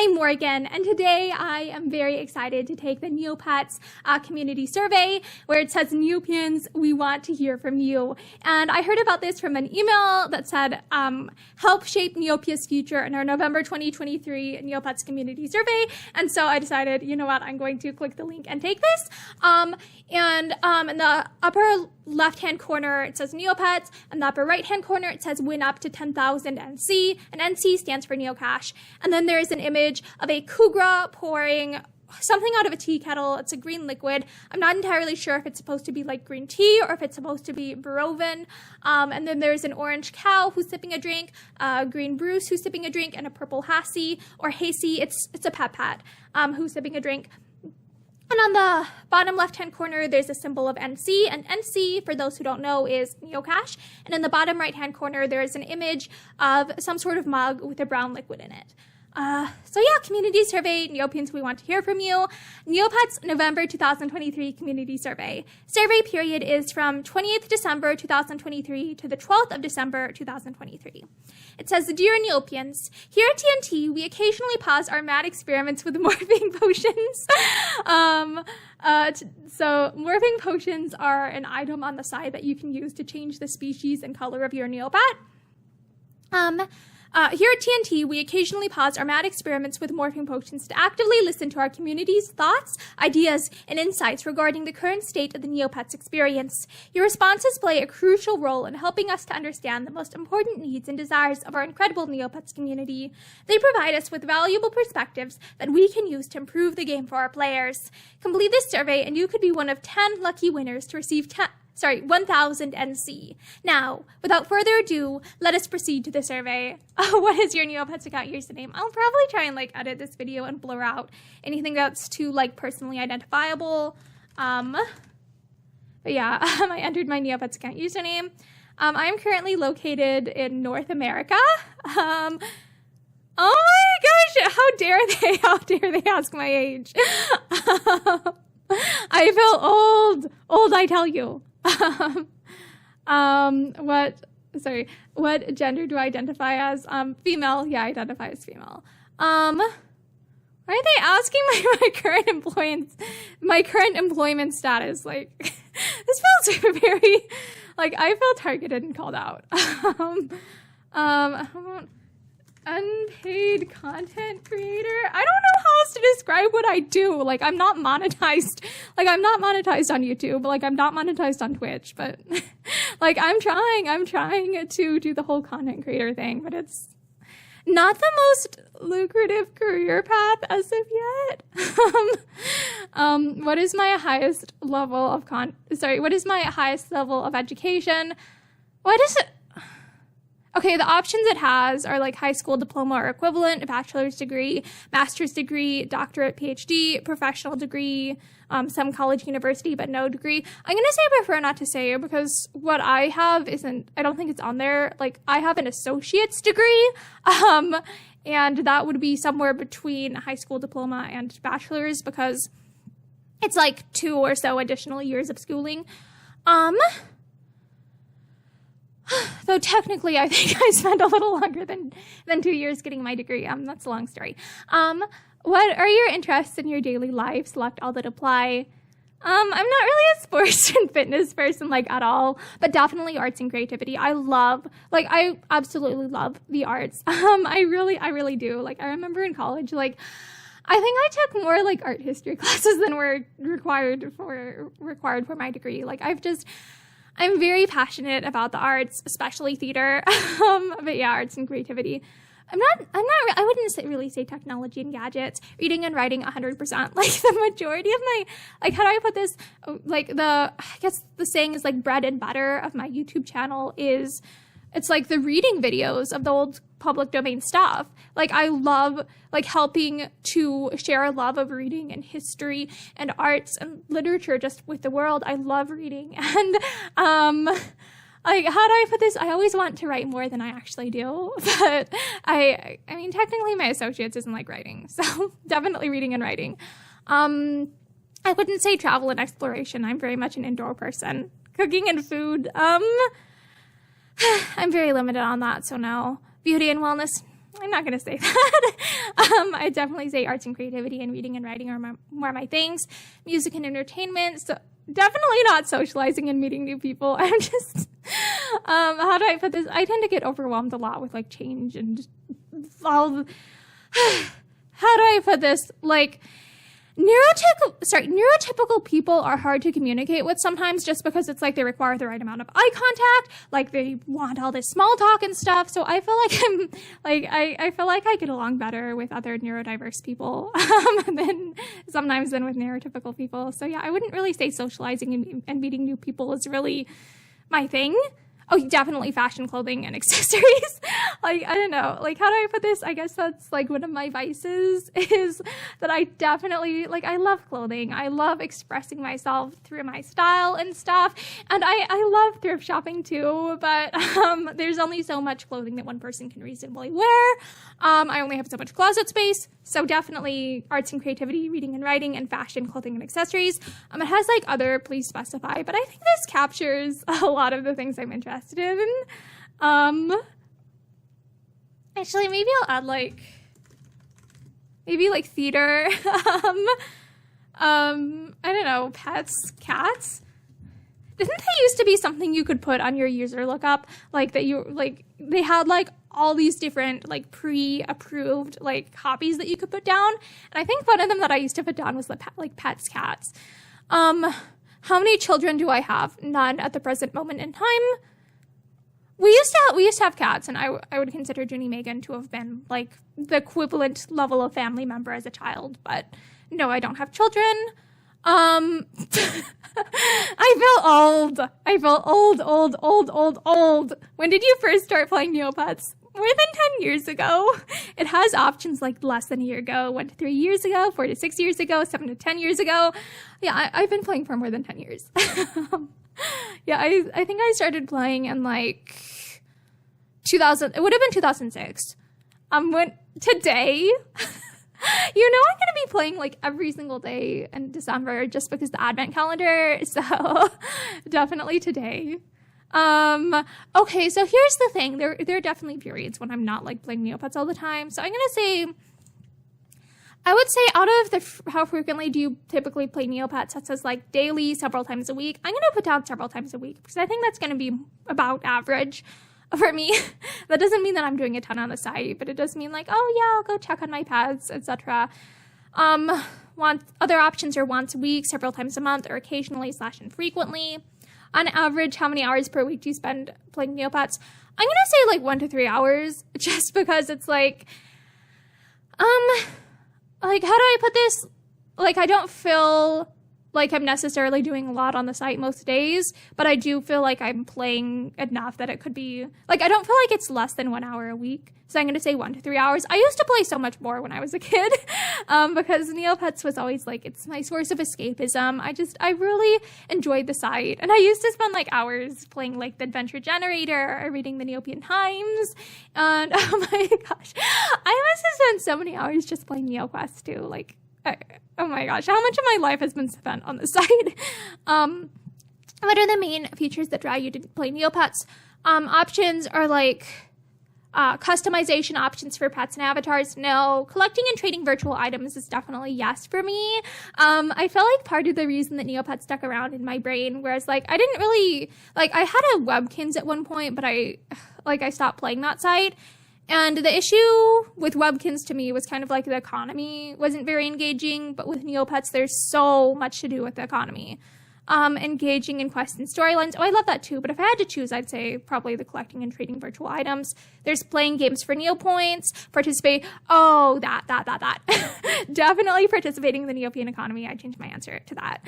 I'm Morgan, and today I am very excited to take the Neopets Community Survey, where it says, Neopians, we want to hear from you. And I heard about this from an email that said, help shape Neopia's future in our November 2023 Neopets Community Survey. And so I decided, you know what, I'm going to click the link and take this. In the upper left-hand corner, it says Neopets. In the upper right-hand corner, it says win up to 10,000 NC, and NC stands for Neocash. And then there is an image of a Kugra pouring something out of a tea kettle. It's a green liquid. I'm not entirely sure if it's supposed to be like green tea or if it's supposed to be Barovan. And then there's an orange cow who's sipping a drink, a green Bruce who's sipping a drink, and a purple Hassie, or Hasey, it's a Pat, who's sipping a drink. And on the bottom left-hand corner, there's a symbol of NC, and NC, for those who don't know, is Neocash. And in the bottom right-hand corner, there's an image of some sort of mug with a brown liquid in it. Community survey, Neopians, we want to hear from you. Neopets November 2023 Community Survey. Survey period is from 20th December 2023 to the 12th of December 2023. It says, Dear Neopians, here at TNT, we occasionally pause our mad experiments with morphing potions. So morphing potions are an item on the side that you can use to change the species and color of your Neopet. Here at TNT, we occasionally pause our mad experiments with morphing potions to actively listen to our community's thoughts, ideas, and insights regarding the current state of the Neopets experience. Your responses play a crucial role in helping us to understand the most important needs and desires of our incredible Neopets community. They provide us with valuable perspectives that we can use to improve the game for our players. Complete this survey and you could be one of 10 lucky winners to receive 1,000 NC. Now, without further ado, let us proceed to the survey. What is your Neopets account username? I'll probably try and edit this video and blur out anything that's too personally identifiable. But yeah, I entered my Neopets account username. I'm currently located in North America. Oh my gosh, how dare they ask my age? I feel old, I tell you. What gender do I identify as? Female. Yeah, I identify as female. Why are they asking my current employment status? This feels very, I feel targeted and called out. Unpaid content creator. I don't know how else to describe what I do. I'm not monetized. I'm not monetized on YouTube. I'm not monetized on Twitch. But I'm trying to do the whole content creator thing. But it's not the most lucrative career path as of yet. What is my highest level of what is my highest level of education? What is it? Okay, the options it has are high school diploma or equivalent, a bachelor's degree, master's degree, doctorate, PhD, professional degree, some college, university, but no degree. I'm going to say I prefer not to say because what I have I don't think it's on there. I have an associate's degree, and that would be somewhere between high school diploma and bachelor's because it's 2 or so additional years of schooling. Though technically, I think I spent a little longer than 2 years getting my degree. That's a long story. What are your interests in your daily life? Select all that apply. I'm not really a sports and fitness person, at all, but definitely arts and creativity. I absolutely love the arts. I really do. I remember in college, I think I took more art history classes than were required for my degree. I'm very passionate about the arts, especially theater. But yeah, arts and creativity. I wouldn't really say technology and gadgets, reading and writing 100%. The majority of my, how do I put this? I guess the saying is bread and butter of my YouTube channel is, it's the reading videos of the old public domain stuff. I love helping to share a love of reading and history and arts and literature just with the world. I love reading. And how do I put this? I always want to write more than I actually do. But I mean, technically my associates isn't writing. So definitely reading and writing. I wouldn't say travel and exploration. I'm very much an indoor person. Cooking and food. I'm very limited on that, so no. Beauty and wellness, I'm not going to say that. I definitely say arts and creativity and reading and writing are more my things. Music and entertainment. So definitely not socializing and meeting new people. I'm just, how do I put this? I tend to get overwhelmed a lot with like change and all. How do I put this? Like, neurotypical people are hard to communicate with sometimes just because it's like they require the right amount of eye contact, like they want all this small talk and stuff. So I feel like I feel like I get along better with other neurodiverse people than with neurotypical people. So yeah, I wouldn't really say socializing and meeting new people is really my thing. Oh, definitely fashion, clothing, and accessories. Like, I don't know. Like, how do I put this? I guess that's, like, one of my vices is that I definitely, like, I love clothing. I love expressing myself through my style and stuff. And I love thrift shopping, too. But there's only so much clothing that one person can reasonably wear. I only have so much closet space. So definitely arts and creativity, reading and writing, and fashion, clothing, and accessories. It has, like, other, please specify. But I think this captures a lot of the things I'm interested in. Actually, maybe I'll add like theater. I don't know, pets, cats. Didn't that used to be something you could put on your user lookup? Like that you like they had like all these different like pre-approved like hobbies that you could put down. And I think one of them that I used to put down was the pets, cats. How many children do I have? None at the present moment in time. We used to have cats, and I would consider Junie Megan to have been like the equivalent level of family member as a child, but no, I don't have children. I feel old. When did you first start playing Neopets? More than 10 years ago. It has options like less than a year ago, 1 to 3 years ago, 4 to 6 years ago, 7 to 10 years ago. Yeah, I've been playing for more than 10 years. Yeah, I think I started playing in like 2000. It would have been 2006. Today, I'm going to be playing like every single day in December just because the advent calendar. So definitely today. Okay, so here's the thing. There are definitely periods when I'm not like playing Neopets all the time. So I'm going to say, I would say out of how frequently do you typically play Neopets, that says like daily, several times a week, I'm going to put down several times a week because I think that's going to be about average for me. That doesn't mean that I'm doing a ton on the site, but it does mean like, oh yeah, I'll go check on my pets, etc. Other options are once a week, several times a month, or occasionally / infrequently. On average, how many hours per week do you spend playing Neopets? I'm going to say like 1 to 3 hours just because it's like how do I put this? Like, I don't feel like I'm necessarily doing a lot on the site most days, but I do feel like I'm playing enough that it could be, like, I don't feel like it's less than 1 hour a week. So I'm going to say 1 to 3 hours. I used to play so much more when I was a kid because Neopets was always like, it's my source of escapism. I really enjoyed the site. And I used to spend like hours playing like the Adventure Generator or reading the Neopian Times. And oh my gosh, I must have spent so many hours just playing NeoQuest too. Like, oh my gosh, how much of my life has been spent on the site? What are the main features that draw you to play Neopets? Options are like customization options for pets and avatars. No. Collecting and trading virtual items is definitely yes for me. I feel like part of the reason that Neopets stuck around in my brain, whereas like I didn't really, like I had a Webkins at one point, but I stopped playing that site. And the issue with Webkins to me was kind of like the economy wasn't very engaging, but with Neopets, there's so much to do with the economy. Engaging in quests and storylines. Oh, I love that too, but if I had to choose, I'd say probably the collecting and trading virtual items. There's playing games for Neopoints, participate. Oh, that. Definitely participating in the Neopian economy. I changed my answer to that.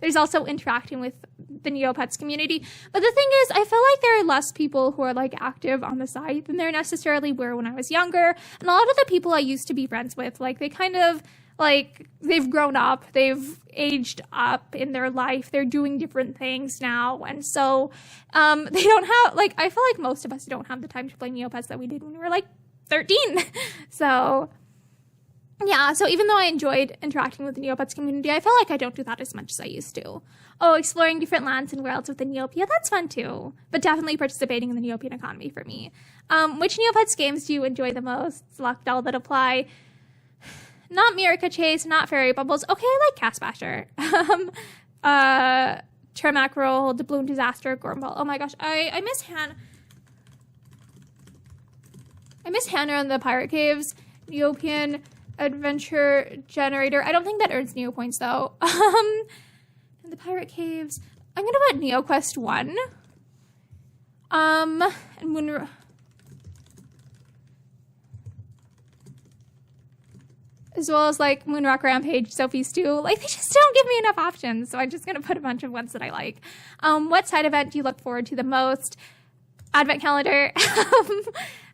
There's also interacting with the Neopets community. But the thing is, I feel like there are less people who are like active on the site than there necessarily were when I was younger. And a lot of the people I used to be friends with, like they kind of, like, they've grown up, they've aged up in their life, they're doing different things now, and so they don't have, like, I feel like most of us don't have the time to play Neopets that we did when we were, like, 13. So, yeah, so even though I enjoyed interacting with the Neopets community, I feel like I don't do that as much as I used to. Oh, exploring different lands and worlds with the Neopia, that's fun too. But definitely participating in the Neopian economy for me. Which Neopets games do you enjoy the most? Select all that apply. Not Miraca Chase, not Fairy Bubbles. Okay, I like Cast Basher. Termac Roll, Doubloon Disaster, Gormball. Oh my gosh, I miss Hannah. I miss Hannah in the Pirate Caves. Neopian Adventure Generator. I don't think that earns Neo points though. In the Pirate Caves. I'm gonna put NeoQuest 1. And Moon... As well as like Moonrock Rampage, Sophie Stew. Like, they just don't give me enough options, so I'm just gonna put a bunch of ones that I like. What side event do you look forward to the most? Advent Calendar.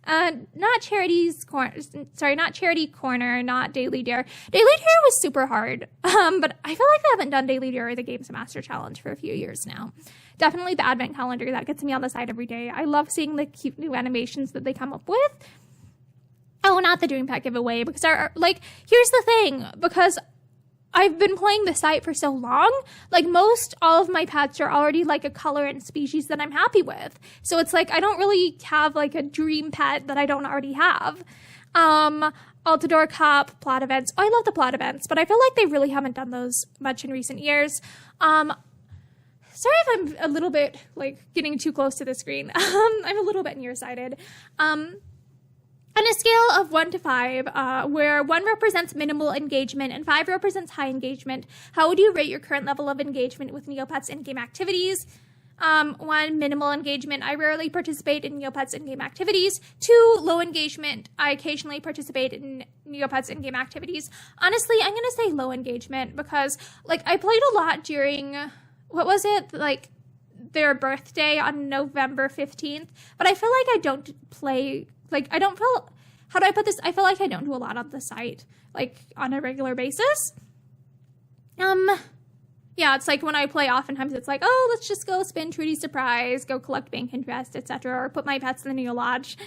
Not Charity's Corner. Sorry, not Charity Corner, not Daily Dare. Daily Dare was super hard, but I feel like I haven't done Daily Dare or the Games Master Challenge for a few years now. Definitely the Advent Calendar, that gets me on the side every day. I love seeing the cute new animations that they come up with. Oh, not the Dream Pet giveaway, because here's the thing, because I've been playing the site for so long, like most all of my pets are already like a color and species that I'm happy with. So it's like I don't really have like a dream pet that I don't already have. Altador Cup, plot events. Oh, I love the plot events, but I feel like they really haven't done those much in recent years. Sorry if I'm a little bit like getting too close to the screen. I'm a little bit nearsighted. On a scale of 1 to 5, where 1 represents minimal engagement and 5 represents high engagement, how would you rate your current level of engagement with Neopets in-game activities? 1, minimal engagement. I rarely participate in Neopets in-game activities. 2, low engagement. I occasionally participate in Neopets in-game activities. Honestly, I'm going to say low engagement because, like, I played a lot during, what was it? Like, their birthday on November 15th. But I feel like I don't play... Like, I don't feel, how do I put this? I feel like I don't do a lot on the site, like, on a regular basis. Yeah, it's like when I play, oftentimes it's like, oh, let's just go spin Trudy's Surprise, go collect bank interest, etc., or put my pets in the Neo Lodge.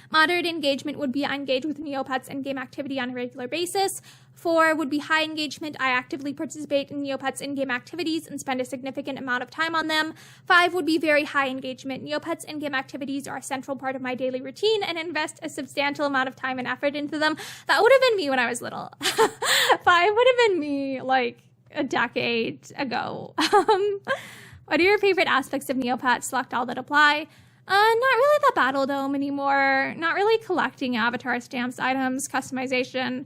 Moderate engagement would be I engage with Neopets in-game activity on a regular basis. 4 would be high engagement. I actively participate in Neopets in-game activities and spend a significant amount of time on them. 5 would be very high engagement. Neopets in-game activities are a central part of my daily routine and invest a substantial amount of time and effort into them. That would have been me when I was little. 5 would have been me, like, a decade ago. What are your favorite aspects of Neopets? Select all that apply. Not really the Battle Dome anymore. Not really collecting avatar stamps, items, customization.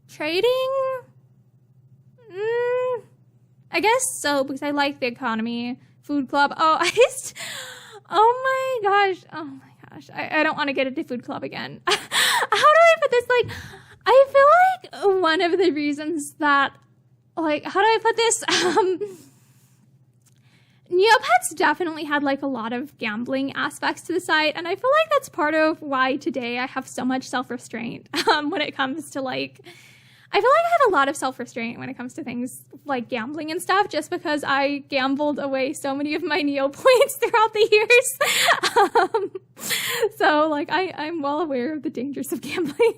Trading? I guess so, because I like the economy. Food club. Oh, oh my gosh. I don't want to get into food club again. How do I put this? Like, I feel like one of the reasons that, like, how do I put this? Neopets definitely had, like, a lot of gambling aspects to the site, and I feel like that's part of why today I have so much self-restraint when it comes to, like, I feel like I have a lot of self-restraint when it comes to things like gambling and stuff, just because I gambled away so many of my Neo points throughout the years. So, like, I'm well aware of the dangers of gambling.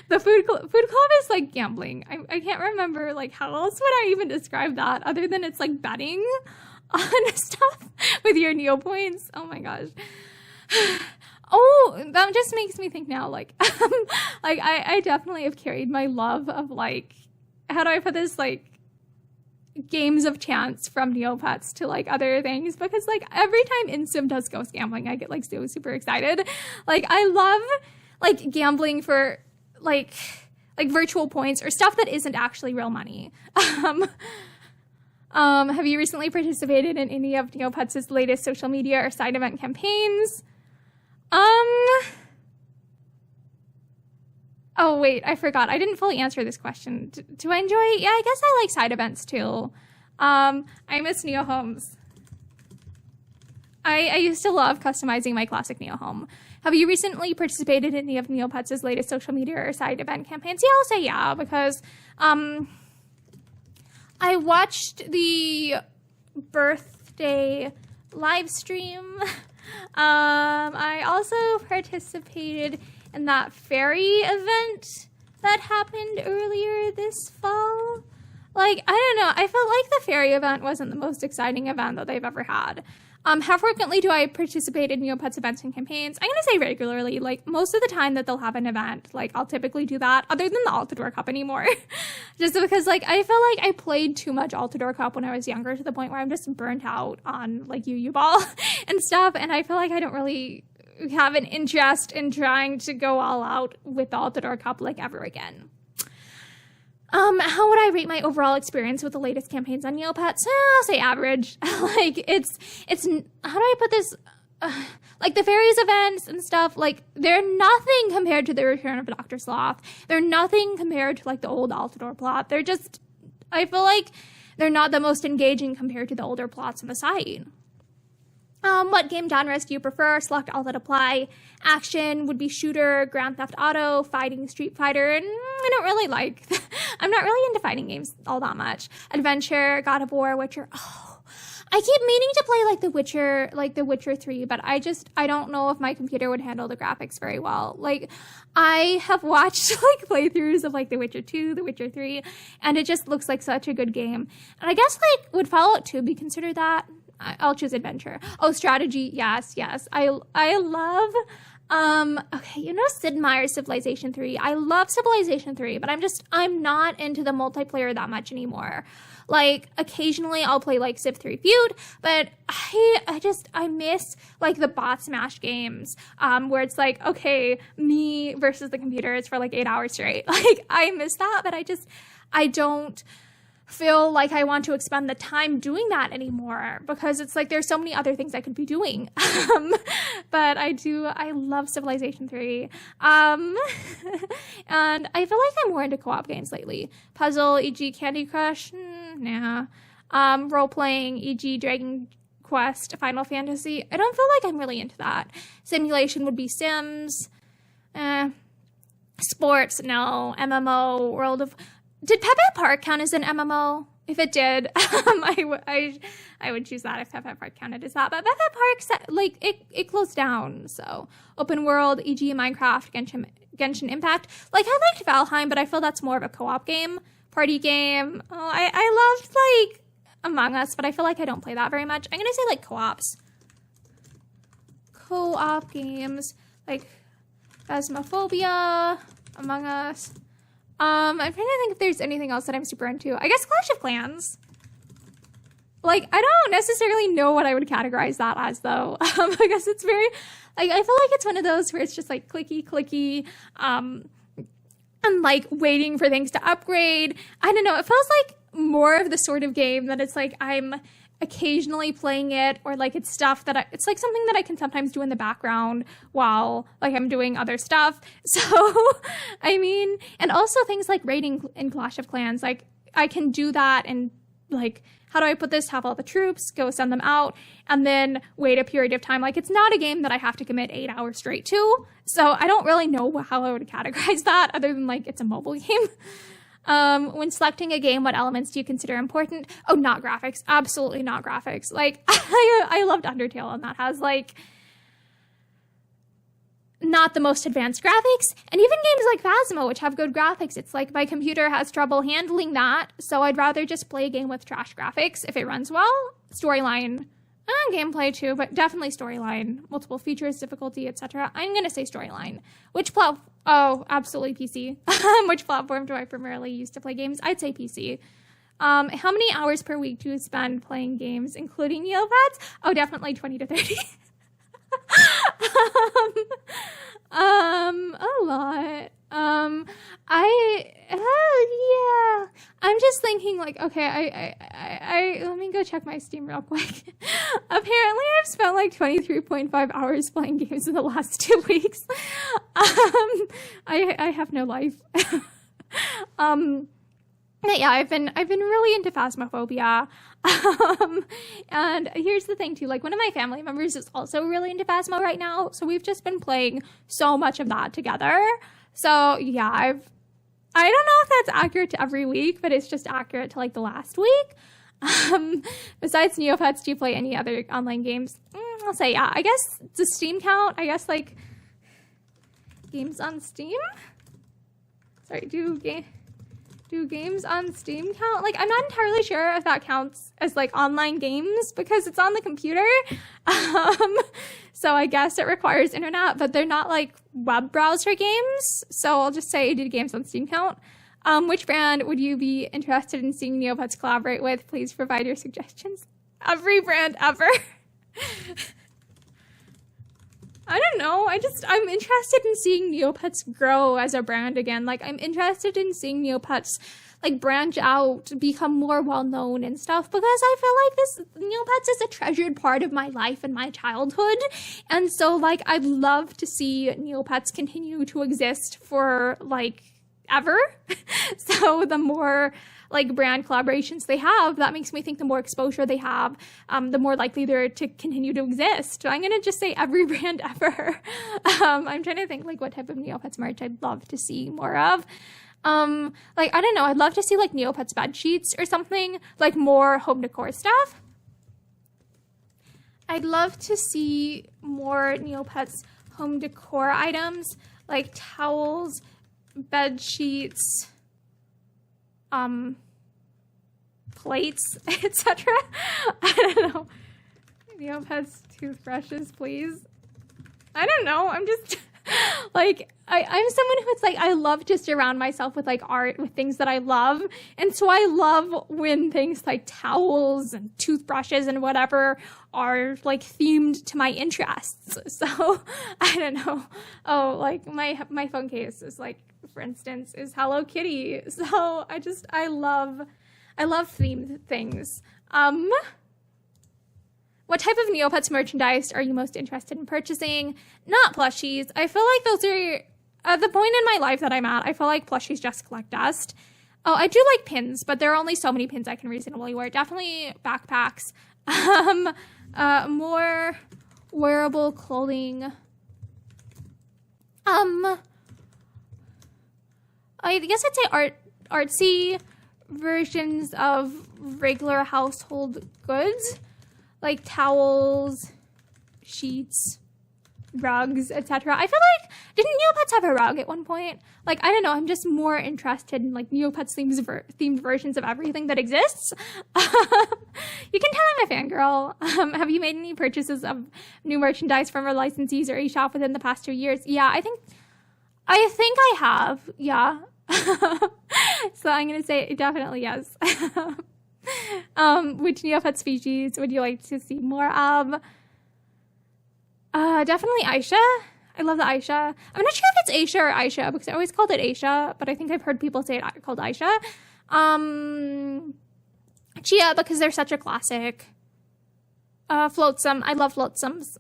The food club is like gambling. I can't remember, like, how else would I even describe that other than it's like betting on stuff with your Neo points. Oh my gosh. Oh, that just makes me think now, like, like I definitely have carried my love of, like, how do I put this, like, games of chance from Neopets to, like, other things, because, like, every time Insym does ghost gambling, I get, like, so super excited. Like, I love, like, gambling for, like virtual points or stuff that isn't actually real money. Have you recently participated in any of Neopets' latest social media or side event campaigns? Oh, wait, I forgot. I didn't fully answer this question. Do I enjoy? Yeah, I guess I like side events too. I miss Neo Homes. I used to love customizing my classic Neo Home. Have you recently participated in any of Neopets' latest social media or side event campaigns? Yeah, I'll say yeah, because I watched the birthday live stream. I also participated and that fairy event that happened earlier this fall. Like, I don't know. I felt like the fairy event wasn't the most exciting event that they've ever had. How frequently do I participate in Neopets events and campaigns? I'm going to say regularly. Like, most of the time that they'll have an event, like, I'll typically do that, other than the Altador Cup anymore. Just because, like, I feel like I played too much Altador Cup when I was younger to the point where I'm just burnt out on, like, UU Ball and stuff. And I feel like I don't really have an interest in trying to go all out with the Altador Cup, like, ever again. How would I rate my overall experience with the latest campaigns on Neopets? I'll say average. Like, it's, how do I put this? Like, the fairies events and stuff, like, they're nothing compared to the return of Dr. Sloth. They're nothing compared to, like, the old Altador plot. They're just, I feel like they're not the most engaging compared to the older plots on the site. What game genres do you prefer? Select all that apply. Action would be shooter, Grand Theft Auto, fighting, Street Fighter, and I don't really like, I'm not really into fighting games all that much. Adventure, God of War, Witcher. Oh, I keep meaning to play like The Witcher 3, but I don't know if my computer would handle the graphics very well. Like, I have watched like playthroughs of like The Witcher 2, The Witcher 3, and it just looks like such a good game. And I guess like, would Fallout 2 be considered that? I'll choose adventure. Oh, strategy. Yes. I love, okay, you know, Sid Meier's Civilization 3. I love Civilization 3, but I'm not into the multiplayer that much anymore. Like, occasionally I'll play like Civ 3 Feud, but I miss like the bot smash games, where it's like, okay, me versus the computer is for like 8 hours straight. Like, I miss that, but I don't feel like I want to expend the time doing that anymore, because it's like there's so many other things I could be doing. But I love Civilization 3. And I feel like I'm more into co-op games lately. Puzzle, e.g. Candy Crush, nah. Role-playing, e.g. Dragon Quest, Final Fantasy. I don't feel like I'm really into that. Simulation would be Sims. Sports, no. MMO, Did Pepe Park count as an MMO? If it did, I would choose that if Pepe Park counted as that. But Pepe Park, like, it closed down. So open world, e.g. Minecraft, Genshin Impact. Like, I liked Valheim, but I feel that's more of a co-op game, party game. Oh, I loved like Among Us, but I feel like I don't play that very much. I'm gonna say like co-op games, like Phasmophobia, Among Us. I'm trying to think if there's anything else that I'm super into. I guess Clash of Clans. Like, I don't necessarily know what I would categorize that as, though. I guess it's very, like, I feel like it's one of those where it's just, like, clicky, and, like, waiting for things to upgrade. I don't know. It feels like more of the sort of game that it's, like, I'm occasionally playing it, or like it's stuff that it's like something that I can sometimes do in the background while like I'm doing other stuff. So I mean, and also things like raiding in Clash of Clans, like I can do that and like, how do I put this? Have all the troops, go send them out, and then wait a period of time. Like, it's not a game that I have to commit 8 hours straight to. So I don't really know how I would categorize that, other than like it's a mobile game. When selecting a game, what elements do you consider important? Oh, not graphics. Absolutely not graphics. Like, I loved Undertale, and that has, like, not the most advanced graphics. And even games like Phasmo, which have good graphics, it's like my computer has trouble handling that, so I'd rather just play a game with trash graphics if it runs well. Storyline. Gameplay too, but definitely storyline. Multiple features, difficulty, etc. I'm gonna say storyline. Oh, absolutely PC. Which platform do I primarily use to play games? I'd say PC. How many hours per week do you spend playing games, including Neopets? Oh, definitely 20 to 30. A lot. Yeah. I'm just thinking, like, okay, I let me go check my Steam real quick. Apparently, I've spent like 23.5 hours playing games in the last 2 weeks. I have no life. But yeah, I've been really into Phasmophobia. And here's the thing too, like one of my family members is also really into Phasmo right now, so we've just been playing so much of that together. So yeah, I don't know if that's accurate to every week, but it's just accurate to like the last week. Besides Neopets, do you play any other online games? I'll say yeah. I guess the Steam count, I guess like, games on Steam? Sorry, do games on Steam count? Like, I'm not entirely sure if that counts as like online games because it's on the computer. So I guess it requires internet, but they're not like web browser games. So I'll just say, do games on Steam count? Which brand would you be interested in seeing Neopets collaborate with? Please provide your suggestions. Every brand ever. I don't know. I'm interested in seeing Neopets grow as a brand again. Like, I'm interested in seeing Neopets like branch out, become more well-known and stuff, because I feel like this Neopets is a treasured part of my life and my childhood. And so like, I'd love to see Neopets continue to exist for like ever. So the more like brand collaborations they have, that makes me think the more exposure they have, the more likely they're to continue to exist. So I'm gonna just say every brand ever. I'm trying to think like what type of Neopets merch I'd love to see more of. Like, I don't know, I'd love to see like Neopets bed sheets or something, like more home decor stuff. I'd love to see more Neopets home decor items, like towels, bed sheets, plates, etc. I don't know. Neopets toothbrushes, please. I don't know. I'm just like, I'm someone who's like, I love to surround myself with like art, with things that I love. And so I love when things like towels and toothbrushes and whatever are like themed to my interests. So I don't know. Oh, like my phone case is like, for instance, is Hello Kitty. So I love themed things. What type of Neopets merchandise are you most interested in purchasing? Not plushies. I feel like those are, at the point in my life that I'm at, I feel like plushies just collect dust. Oh, I do like pins, but there are only so many pins I can reasonably wear. Definitely backpacks. More wearable clothing. I guess I'd say artsy versions of regular household goods, like towels, sheets, rugs, etc. I feel like, didn't Neopets have a rug at one point? Like, I don't know, I'm just more interested in like Neopets themed versions of everything that exists. You can tell I'm a fangirl. Have you made any purchases of new merchandise from our licensees or eShop within the past 2 years? Yeah, I think I have. Yeah. So I'm gonna say definitely yes. Which Neopet species would you like to see more of? Definitely Aisha. I love the Aisha. I'm not sure if it's Aisha or Aisha because I always called it Aisha, but I think I've heard people say it called Aisha. Chia, because they're such a classic. Flotsam. I love flotsams.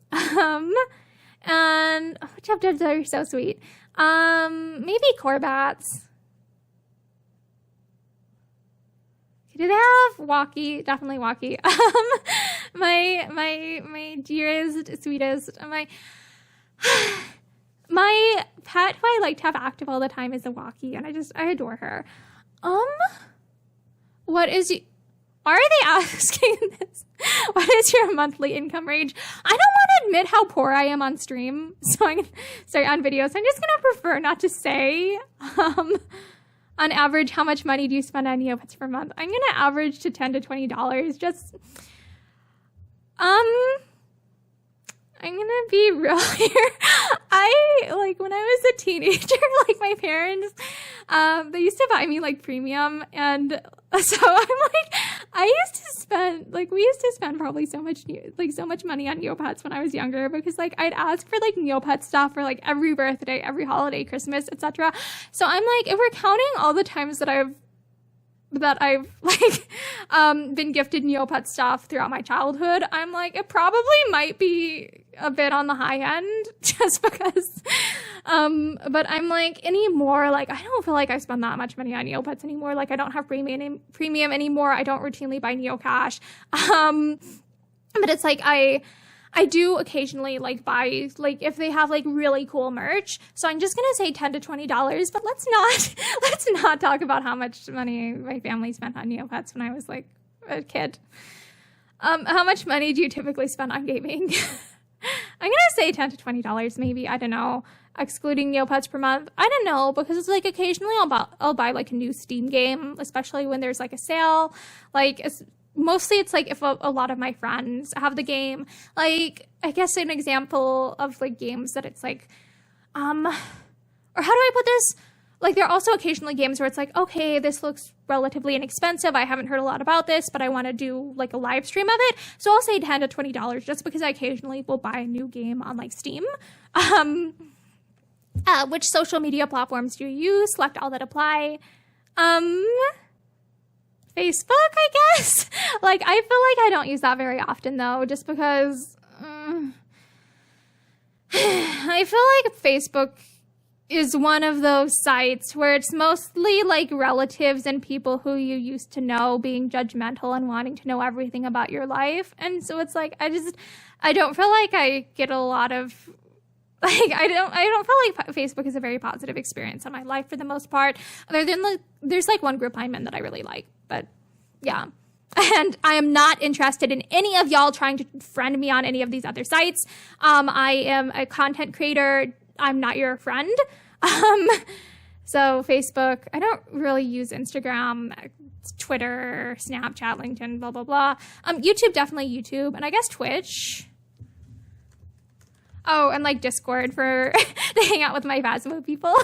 And chapters are so sweet. Maybe Corbats. Do they have Walkie? Definitely Walkie. My dearest, sweetest, my pet who I like to have active all the time is the Walkie, and I adore her. Are they asking this? What is your monthly income range? I don't want to admit how poor I am on stream, so on videos. I'm just gonna prefer not to say. On average, how much money do you spend on Neopets per month? I'm gonna average to $10 to $20. Just, I'm gonna be real here. When I was a teenager, like my parents, they used to buy me like premium, and so I'm like, we used to spend probably so much money on Neopets when I was younger, because like I'd ask for like Neopet stuff for like every birthday, every holiday, Christmas, etc. So I'm like, if we're counting all the times that I've been gifted Neopet stuff throughout my childhood, I'm like, it probably might be a bit on the high end, just because, but I'm like, anymore, like, I don't feel like I spend that much money on Neopets anymore. Like, I don't have premium anymore. I don't routinely buy Neocash. But it's like, I do occasionally like buy, like if they have like really cool merch. So I'm just going to say $10 to $20, but let's not talk about how much money my family spent on Neopets when I was like a kid. How much money do you typically spend on gaming? I'm going to say $10 to $20 maybe. I don't know. excluding Neopets per month. I don't know, because it's like occasionally I'll buy like a new Steam game, especially when there's like a sale. Like mostly it's like if a lot of my friends have the game. Like I guess an example of like games that it's like, or how do I put this? Like, there are also occasionally games where it's like, okay, this looks relatively inexpensive. I haven't heard a lot about this, but I want to do, like, a live stream of it. So I'll say $10 to $20 just because I occasionally will buy a new game on, like, Steam. Which social media platforms do you use? Select all that apply. Facebook, I guess? Like, I feel like I don't use that very often, though, just because I feel like Facebook is one of those sites where it's mostly like relatives and people who you used to know being judgmental and wanting to know everything about your life. And so it's like, I don't feel like I get a lot of, like, I don't feel like Facebook is a very positive experience on my life for the most part, other than like, there's like one group I'm in that I really like, but yeah. And I am not interested in any of y'all trying to friend me on any of these other sites. I am a content creator. I'm not your friend. So Facebook, I don't really use Instagram, Twitter, Snapchat, LinkedIn, blah, blah, blah. YouTube, definitely YouTube. And I guess Twitch. Oh, and like Discord for to hang out with my Phasmo people.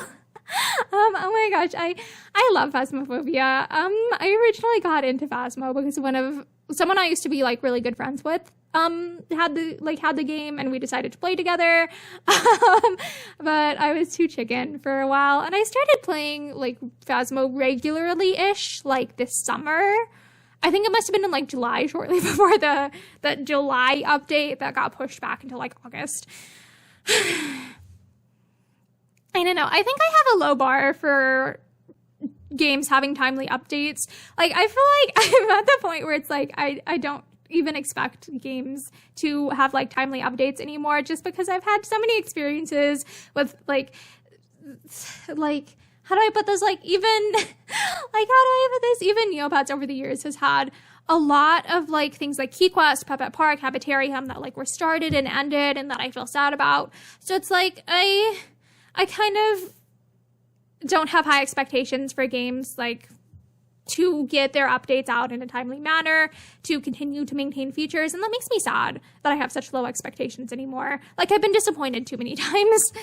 Oh my gosh, I love Phasmophobia. I originally got into Phasmo because someone I used to be like really good friends with had the game and we decided to play together. But I was too chicken for a while and I started playing like Phasmo regularly-ish like this summer. I think it must have been in like July, shortly before the July update that got pushed back into like August. I don't know. I think I have a low bar for games having timely updates. Like, I feel like I'm at the point where it's like, I don't even expect games to have like timely updates anymore just because I've had so many experiences with like, how do I put this? Like, even, like, how do I put this? Even Neopets over the years has had a lot of like things like Key Quest, Puppet Park, Habitarium that like were started and ended and that I feel sad about. So it's like, I kind of don't have high expectations for games like to get their updates out in a timely manner, to continue to maintain features, and that makes me sad that I have such low expectations anymore. Like, I've been disappointed too many times.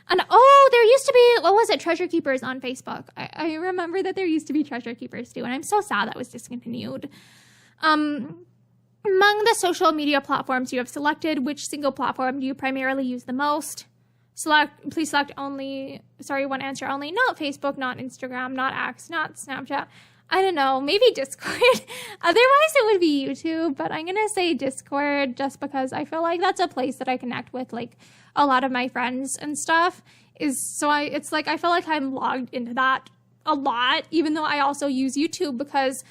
And there used to be, what was it, Treasure Keepers on Facebook. I remember that there used to be Treasure Keepers too, and I'm so sad that was discontinued. Among the social media platforms you have selected, which single platform do you primarily use the most? Please select only, one answer only. Not Facebook, not Instagram, not X, not Snapchat. I don't know, maybe Discord. Otherwise it would be YouTube, but I'm going to say Discord just because I feel like that's a place that I connect with like a lot of my friends and stuff. It's like I feel like I'm logged into that a lot, even though I also use YouTube because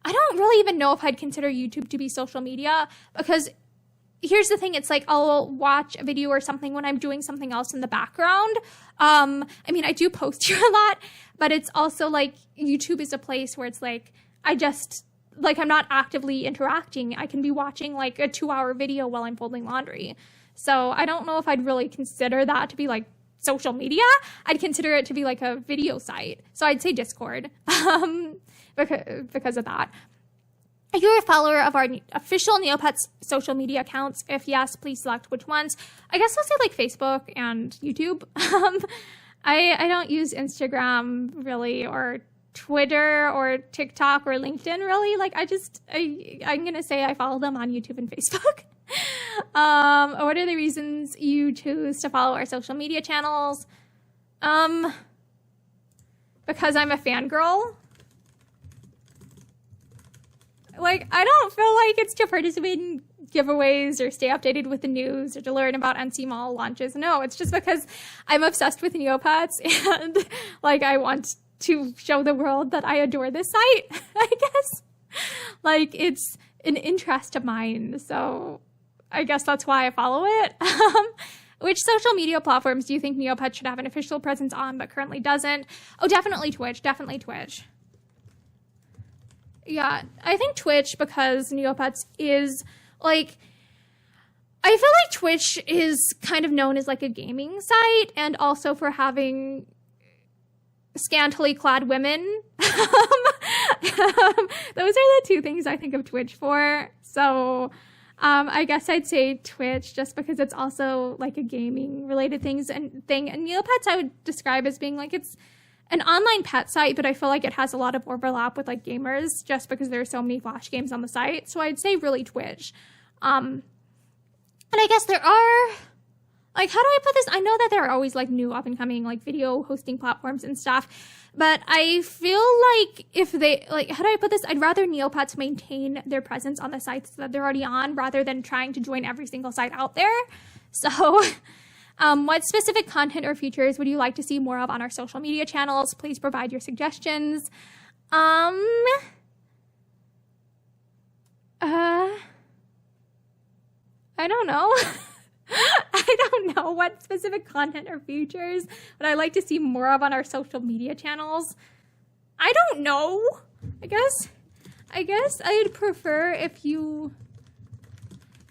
I don't really even know if I'd consider YouTube to be social media because here's the thing, it's like I'll watch a video or something when I'm doing something else in the background. I mean, I do post here a lot, but it's also like YouTube is a place where it's like I'm not actively interacting. I can be watching like a 2-hour video while I'm folding laundry. So I don't know if I'd really consider that to be like social media. I'd consider it to be like a video site. So I'd say Discord because of that. Are you a follower of our official Neopets social media accounts? If yes, please select which ones. I guess I'll say like Facebook and YouTube. I don't use Instagram really, or Twitter or TikTok or LinkedIn really. Like I'm going to say I follow them on YouTube and Facebook. What are the reasons you choose to follow our social media channels? Because I'm a fangirl. Like, I don't feel like it's to participate in giveaways or stay updated with the news or to learn about NC Mall launches. No, it's just because I'm obsessed with Neopets and, like, I want to show the world that I adore this site, I guess. Like, it's an interest of mine, so I guess that's why I follow it. Which social media platforms do you think Neopets should have an official presence on but currently doesn't? Oh, definitely Twitch. Definitely Twitch. Yeah, I think Twitch because Neopets is, like, I feel like Twitch is kind of known as like a gaming site and also for having scantily clad women. Those are the two things I think of Twitch for. So I guess I'd say Twitch just because it's also like a gaming related thing. And Neopets I would describe as being like it's an online pet site, but I feel like it has a lot of overlap with like gamers just because there are so many Flash games on the site. So I'd say really Twitch. And I guess there are, like, how do I put this? I know that there are always like new up and coming like video hosting platforms and stuff, but I feel like if they, like, how do I put this? I'd rather Neopets maintain their presence on the sites that they're already on rather than trying to join every single site out there. So what specific content or features would you like to see more of on our social media channels? Please provide your suggestions. I don't know. I don't know what specific content or features would I like to see more of on our social media channels. I don't know. I guess I'd prefer if you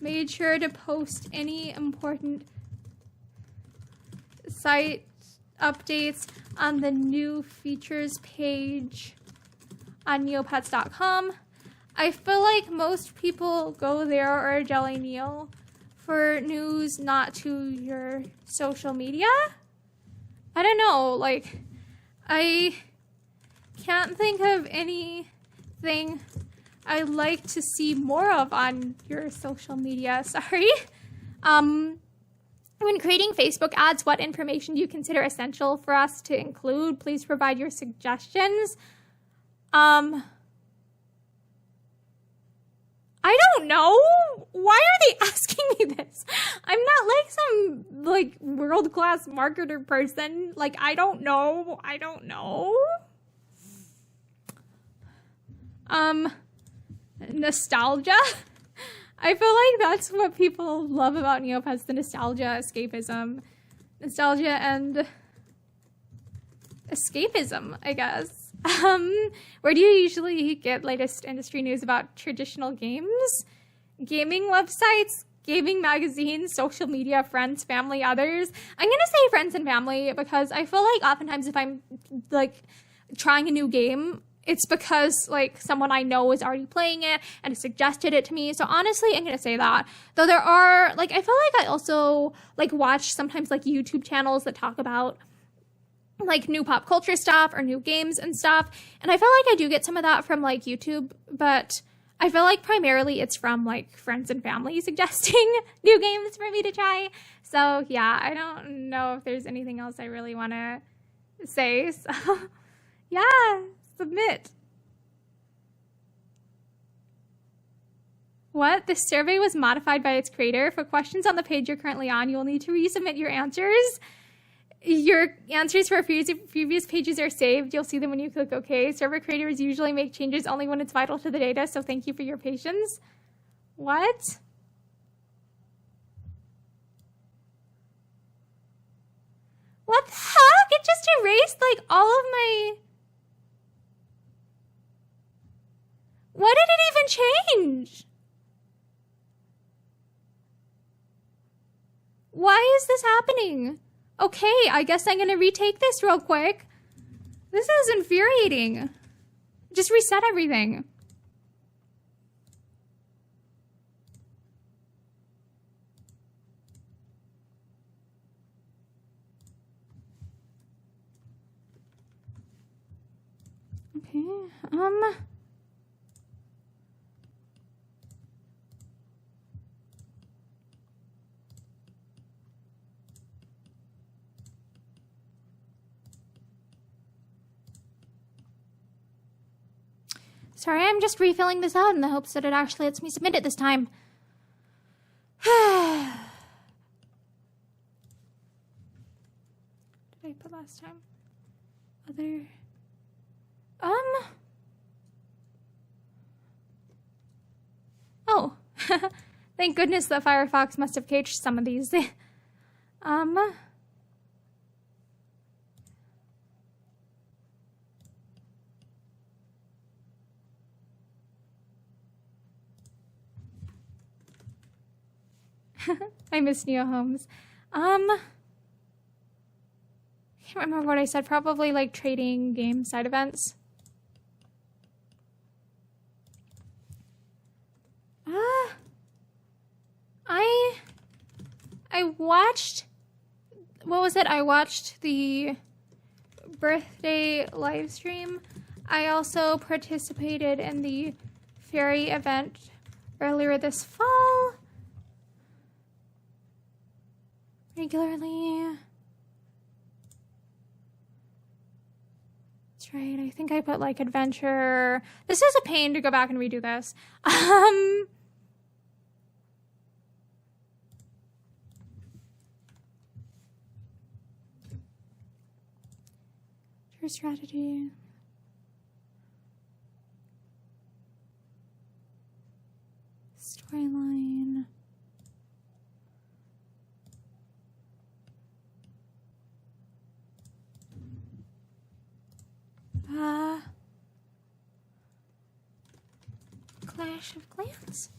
made sure to post any important site updates on the new features page on neopets.com. I feel like most people go there or Jelly Neo for news, not to your social media. I don't know, like, I can't think of anything I'd like to see more of on your social media, sorry. When creating Facebook ads, what information do you consider essential for us to include? Please provide your suggestions. I don't know. Why are they asking me this? I'm not like some like world-class marketer person. Like, I don't know. Nostalgia. I feel like that's what people love about Neopets, the nostalgia, escapism. Nostalgia and escapism, I guess. Where do you usually get latest industry news about traditional games? Gaming websites, gaming magazines, social media, friends, family, others. I'm gonna say friends and family because I feel like oftentimes if I'm like trying a new game, it's because like someone I know is already playing it and suggested it to me. So honestly, I'm gonna say that. Though there are like, I feel like I also like watch sometimes like YouTube channels that talk about like new pop culture stuff or new games and stuff. And I feel like I do get some of that from like YouTube, but I feel like primarily it's from like friends and family suggesting new games for me to try. So yeah, I don't know if there's anything else I really want to say. So yeah, submit. What? This survey was modified by its creator. For questions on the page you're currently on, you'll need to resubmit your answers. Your answers for previous pages are saved. You'll see them when you click OK. Server creators usually make changes only when it's vital to the data, so thank you for your patience. What? What the heck? It just erased like all of my... What did it even change? Why is this happening? Okay, I guess I'm gonna retake this real quick. This is infuriating. Just reset everything. Okay, sorry, I'm just refilling this out in the hopes that it actually lets me submit it this time. Did I put last time? Other... Oh. Thank goodness that Firefox must have cached some of these. I miss Neo Homes. Can't remember what I said. Probably like trading game side events. I watched, what was it? I watched the birthday live stream. I also participated in the fairy event earlier this fall. Regularly. That's right. I think I put like adventure. This is a pain to go back and redo this. Strategy. Storyline. Clash of Clans.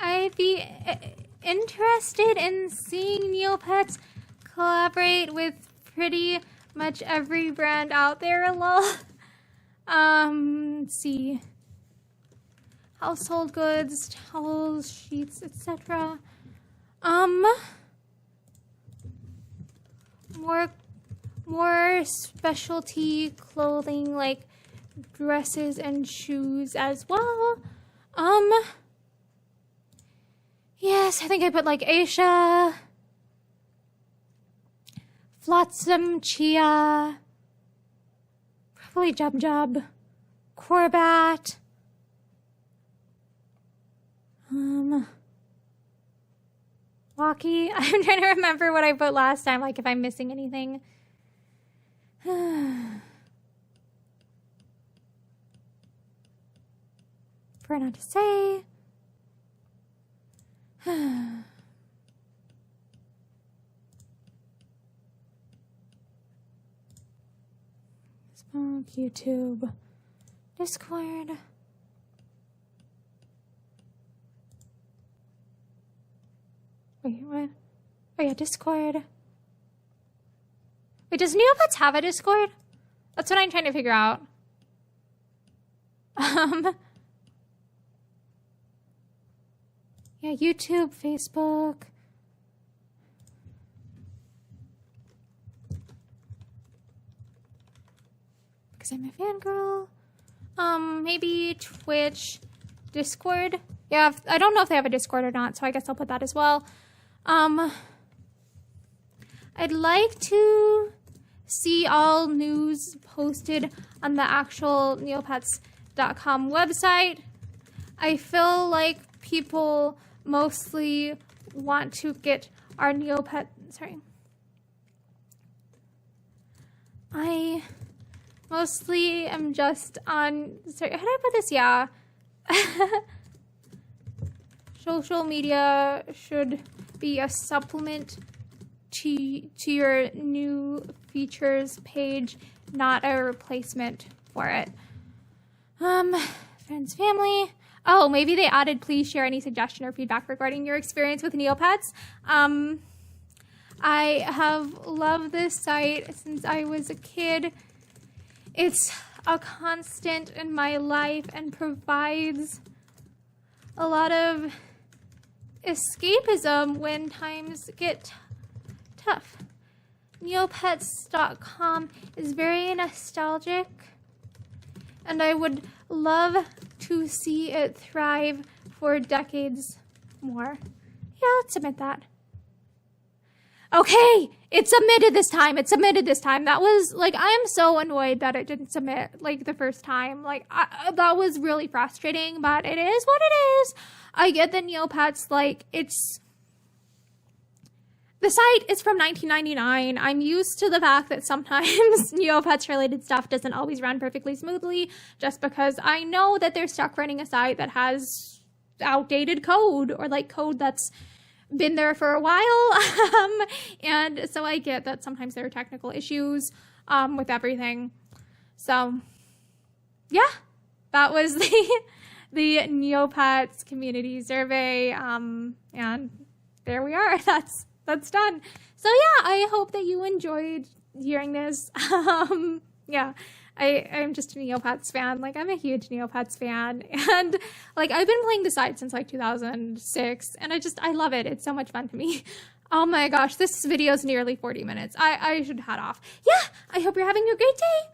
I'd be interested in seeing Neopets collaborate with pretty much every brand out there, lol. Let's see. Household goods, towels, sheets, etc. More specialty clothing like dresses and shoes as well. Yes, I think I put like Aisha, Flotsam, Chia, probably Jub Jub, Corbat, Walkie. I'm trying to remember what I put last time, like if I'm missing anything. For not to say. Facebook, YouTube, Discord. Wait, what? Oh yeah, Discord. Wait, does Neopets have a Discord? That's what I'm trying to figure out. Yeah, YouTube, Facebook. Because I'm a fangirl. Maybe Twitch, Discord. Yeah, I don't know if they have a Discord or not, so I guess I'll put that as well. I'd like to see all news posted on the actual neopets.com website. I feel like people mostly want to get our Neopet, I mostly am just on, how did I put this? Yeah. Social media should be a supplement to your new features page, not a replacement for it. Friends, family. Oh, maybe they added, please share any suggestion or feedback regarding your experience with Neopets. I have loved this site since I was a kid. It's a constant in my life and provides a lot of escapism when times get tough. Neopets.com is very nostalgic, and I would love to see it thrive for decades more. Yeah, let's submit that. Okay, it submitted this time. It submitted this time. That was, like, I'm so annoyed that it didn't submit, like, the first time. Like, that was really frustrating, but it is what it is. I get the Neopets, like, it's... The site is from 1999. I'm used to the fact that sometimes Neopets-related stuff doesn't always run perfectly smoothly, just because I know that they're stuck running a site that has outdated code, or, like, code that's been there for a while. And so I get that sometimes there are technical issues with everything. So, yeah, that was the Neopets Community Survey. And there we are. That's done. So yeah, I hope that you enjoyed hearing this. Yeah, I'm just a Neopets fan. Like, I'm a huge Neopets fan. And like, I've been playing the site since like 2006, and I love it. It's so much fun to me. Oh my gosh, this video is nearly 40 minutes. I should head off. Yeah, I hope you're having a great day.